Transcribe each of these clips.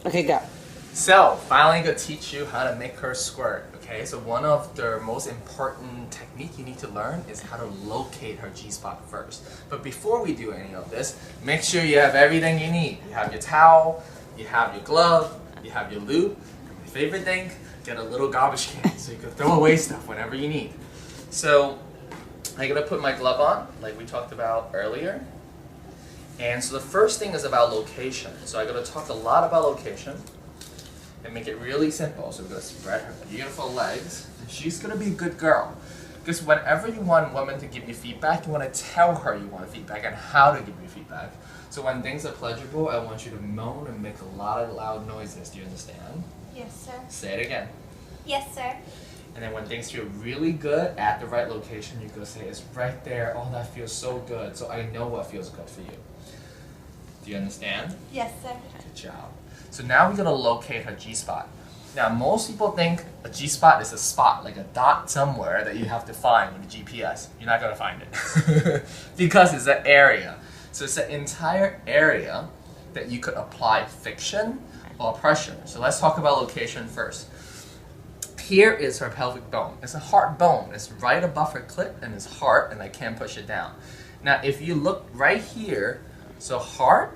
Okay, go. So, finally gonna teach you how to make her squirt. Okay, so one of the most important technique you need to learn is how to locate her G-spot first. But before we do any of this, make sure you have everything you need. You have your towel, you have your glove, you have your lube. And my favorite thing, get a little garbage can so you can throw away stuff whenever you need. So, I'm gonna put my glove on, like we talked about earlier. And so the first thing is about location. So I'm gonna talk a lot about location and make it really simple. So we're gonna spread her beautiful legs. And she's gonna be a good girl. Because whenever you want a woman to give you feedback, you wanna tell her you want feedback and how to give you feedback. So when things are pleasurable, I want you to moan and make a lot of loud noises. Do you understand? Yes, sir. Say it again. Yes, sir. And then when things feel really good at the right location, you go say, it's right there. Oh, that feels so good. So I know what feels good for you. Do you understand? Yes, sir. Good job. So now we're going to locate her G-spot. Now most people think a G-spot is a spot, like a dot somewhere that you have to find with a GPS. You're not going to find it. Because it's an area. So it's an entire area that you could apply friction or pressure. So let's talk about location first. Here is her pelvic bone. It's a hard bone. It's right above her clit and it's hard and I can't push it down. Now if you look right here, so hard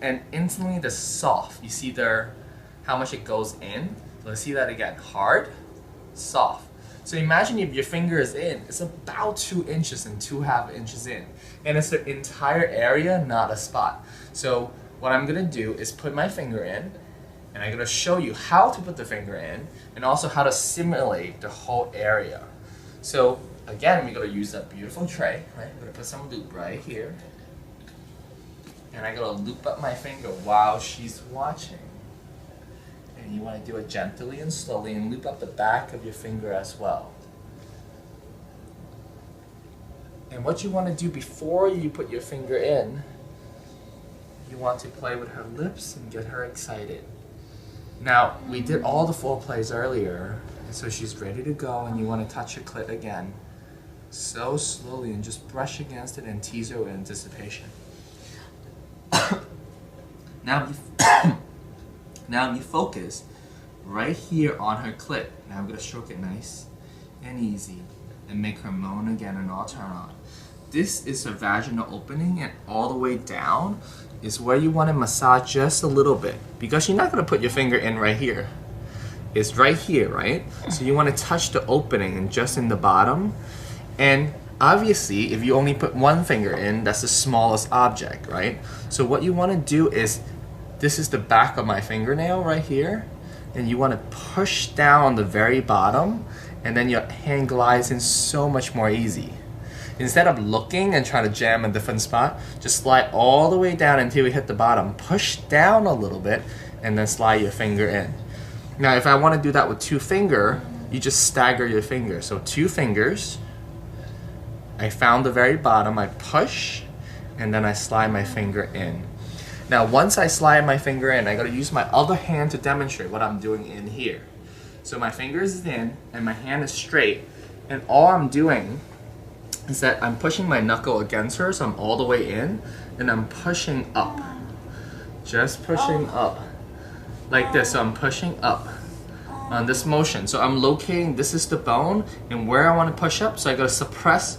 and instantly the soft. You see there how much it goes in? Let's see that again. Hard, soft. So imagine if your finger is in, it's about 2 inches and 2.5 inches in. And it's the entire area, not a spot. So what I'm gonna do is put my finger in and I'm gonna show you how to put the finger in and also how to simulate the whole area. So again, we're gonna use that beautiful tray, right? I'm gonna put some lube right here. And I'm gonna loop up my finger while she's watching. And you wanna do it gently and slowly and loop up the back of your finger as well. And what you wanna do before you put your finger in, you want to play with her lips and get her excited. Now, we did all the foreplays earlier, so she's ready to go and you want to touch her clit again. So slowly and just brush against it and tease her with anticipation. Now you focus right here on her clit. Now I'm going to stroke it nice and easy and make her moan again and I'll turn on. This is her vaginal opening and all the way down is where you want to massage just a little bit because you're not going to put your finger in right here. It's right here, right? So you want to touch the opening and just in the bottom. And obviously, if you only put one finger in, that's the smallest object, right? So what you want to do is, this is the back of my fingernail right here. And you want to push down the very bottom and then your hand glides in so much more easy. Instead of looking and trying to jam a different spot, just slide all the way down until you hit the bottom. Push down a little bit and then slide your finger in. Now if I want to do that with 2 fingers, you just stagger your fingers. So 2 fingers, I found the very bottom, I push, and then I slide my finger in. Now once I slide my finger in, I gotta use my other hand to demonstrate what I'm doing in here. So my finger is in and my hand is straight, and all I'm doing is that I'm pushing my knuckle against her, so I'm all the way in, and I'm pushing up. Just pushing up. Like this, so I'm pushing up on this motion. So I'm locating, this is the bone, and where I want to push up, so I gotta suppress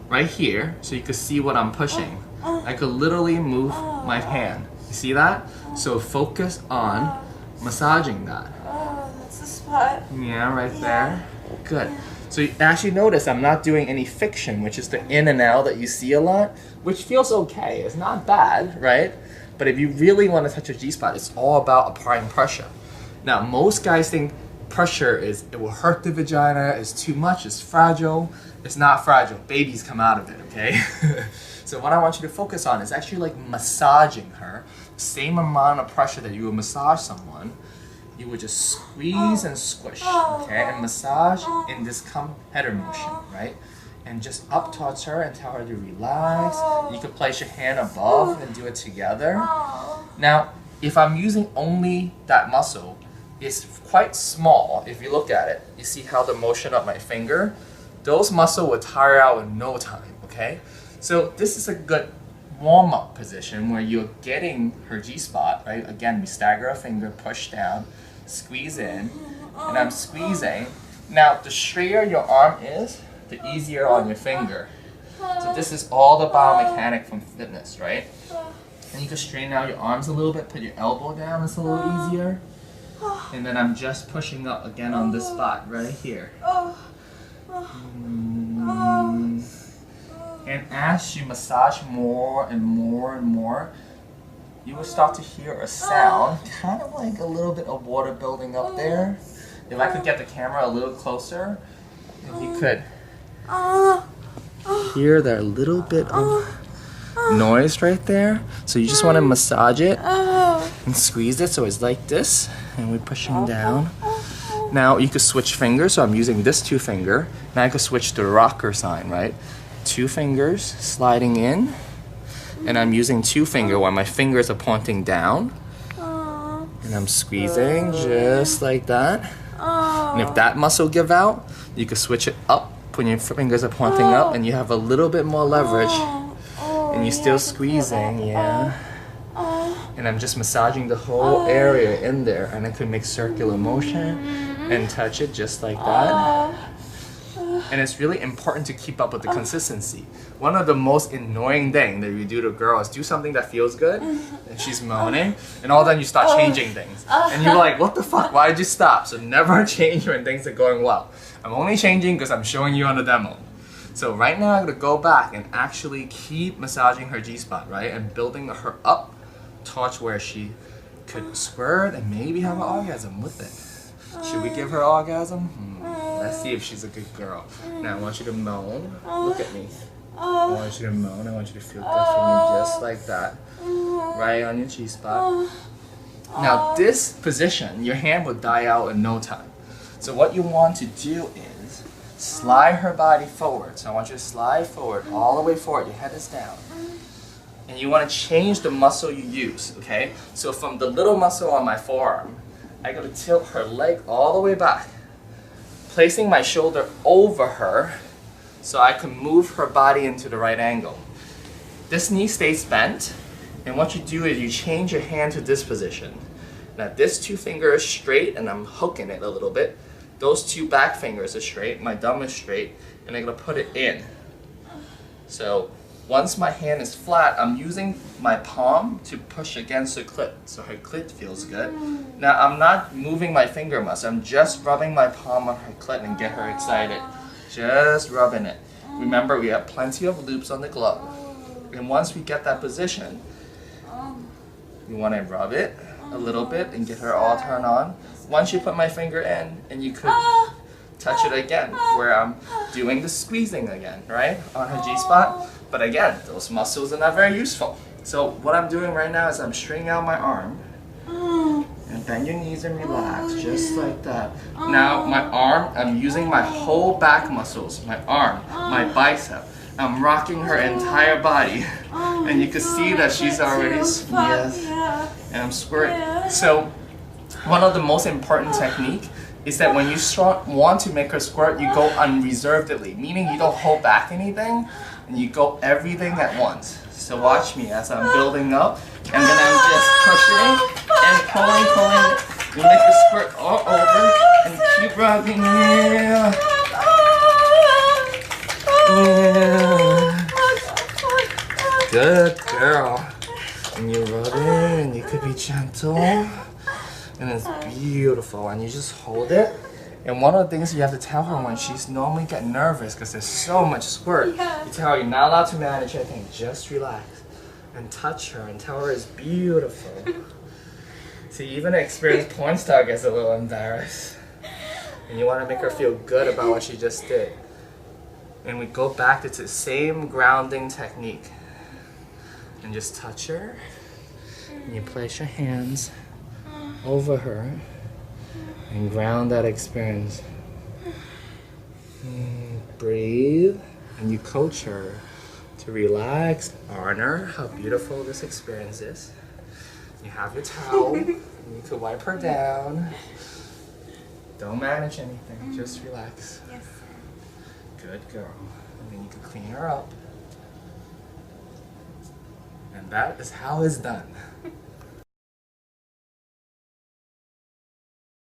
right here, so you can see what I'm pushing. I could literally move my hand. You see that? So focus on massaging that. Oh, that's the spot. Yeah, right there. Good. So you actually notice I'm not doing any friction, which is the in and out that you see a lot, which feels okay. It's not bad, right? But if you really want to touch a G-spot, it's all about applying pressure. Now, most guys think pressure is, it will hurt the vagina, it's too much, it's fragile. It's not fragile. Babies come out of it, okay? So what I want you to focus on is actually like massaging her. Same amount of pressure that you would massage someone. You would just squeeze and squish, okay? And massage in this header motion, right? And just up towards her and tell her to relax. You can place your hand above and do it together. Now, if I'm using only that muscle, it's quite small. If you look at it, you see how the motion of my finger, those muscles will tire out in no time, okay? So this is a good warm-up position where you're getting her G-spot, right? Again, we stagger a finger, push down, squeeze in, and I'm squeezing. Now, the straighter your arm is, the easier on your finger. So this is all the biomechanic from fitness, right? And you can straighten out your arms a little bit, put your elbow down, it's a little easier. And then I'm just pushing up again on this spot right here. And as you massage more and more and more, you will start to hear a sound, kind of like a little bit of water building up there. If I could get the camera a little closer, if you could hear that little bit of noise right there. So you just want to massage it and squeeze it so it's like this, and we're pushing down. Now you could switch fingers, so I'm using this 2 finger. Now I could switch the rocker sign, right? 2 fingers sliding in, and I'm using 2 finger while my fingers are pointing down. And I'm squeezing just like that. And if that muscle give out, you could switch it up when your fingers are pointing up, and you have a little bit more leverage. And you're still squeezing, yeah. And I'm just massaging the whole area in there, and I could make circular motion and touch it just like that. And it's really important to keep up with the consistency. One of the most annoying things that you do to a girl is do something that feels good, and she's moaning, and all of a sudden you start changing things. And you're like, what the fuck, why did you stop? So never change when things are going well. I'm only changing because I'm showing you on the demo. So right now I'm gonna go back and actually keep massaging her G-spot, right? And building her up towards where she could squirt and maybe have an orgasm with it. Should we give her orgasm? Let's see if she's a good girl. Now I want you to moan. Look at me. I want you to moan. I want you to feel good for me just like that. Right on your G-spot. Now this position, your hand will die out in no time. So what you want to do is slide her body forward. So I want you to slide forward, all the way forward. Your head is down. And you want to change the muscle you use, okay? So from the little muscle on my forearm, I got to tilt her leg all the way back, placing my shoulder over her so I can move her body into the right angle. This knee stays bent, and what you do is you change your hand to this position. Now this 2 finger is straight, and I'm hooking it a little bit. Those 2 back fingers are straight, my thumb is straight, and I'm gonna put it in. So once my hand is flat, I'm using my palm to push against her clit, so her clit feels good. Now I'm not moving my finger much, I'm just rubbing my palm on her clit and get her excited. Just rubbing it. Remember, we have plenty of loops on the glove. And once we get that position, you want to rub it a little bit and get her all turned on. Once you put my finger in, and you could touch it again, where I'm doing the squeezing again, right, on her G-spot. But again, those muscles are not very useful. So what I'm doing right now is I'm stringing out my arm, and bend your knees and relax, just like that. Now my arm, I'm using my whole back muscles, my arm, my bicep. I'm rocking her entire body, and you can see that she's already, yes, and I'm squirting. So one of the most important technique is that when you want to make her squirt, you go unreservedly, meaning you don't hold back anything, and you go everything at once. So watch me as I'm building up, and then I'm just pushing and pulling. You make her squirt all over, and keep rubbing. Yeah. Yeah. Good girl. And you rub it, and you could be gentle. And it's beautiful, and you just hold it. And one of the things you have to tell her when she's normally getting nervous because there's so much squirt, you tell her you're not allowed to manage anything, just relax and touch her and tell her it's beautiful. See, even an experienced porn star gets a little embarrassed. And you want to make her feel good about what she just did. And we go back to the same grounding technique. And just touch her. And you place your hands over her and ground that experience. Breathe, and you coach her to relax, honor how beautiful this experience is. You have your towel, and you can wipe her down. Don't manage anything, just relax. Yes, sir. Good girl. And then you can clean her up. And that is how it's done.